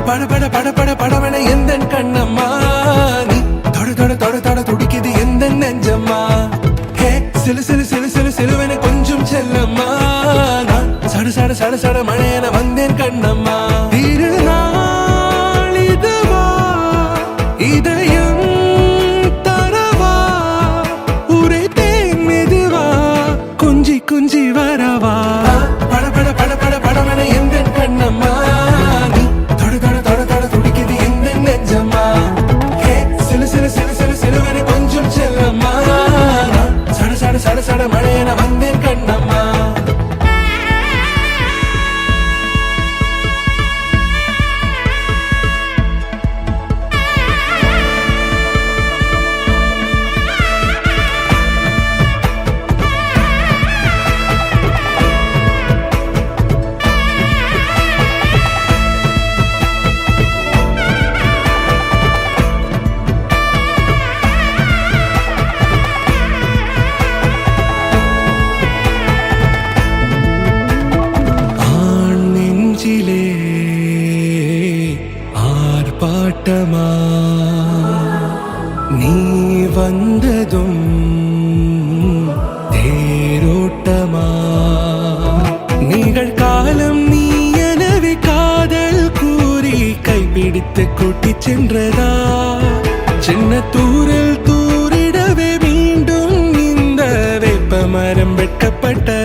பட பட பட பட படவன எந்த கண்ணம்மா நீ தொட தொட தொட தொட துடிக்குது எந்த நெஞ்சம்மா ஹே சிலு சிலு சிலு சிலு சிலுவன கொஞ்சம் செல்லம்மா நான் சட சட சட சட மழையன வந்தேன் கண்ணம்மா திருநாள் இதுவா இதயம் தரவா உரைத்தேன் மெதுவா குஞ்சி குஞ்சி வரவா பட பட பட பட படவன எந்த கண்ணம்மா நீ தொட தொட தொட தொட துடிக்குது எந்த நெஞ்சம்மா ஹே சிலு சிலு சிலு சிலு சிலுவன கொஞ்சம் செல்லம்மா நான் சட சட சட சட மழையன வந்தேன் கண்ணம்மா நெஞ்சிலே ஆர்ப்பாட்டமா நீ வந்ததும் தேரோட்டமா நிகழ்காலம் நீ எனவே காதல் கூறி கைப்பிடித்து கூட்டிச் சென்றதா சின்ன தூரல் தூரிடவே மீண்டும் இந்த வேப்ப மரம் வெட்கப்பட்ட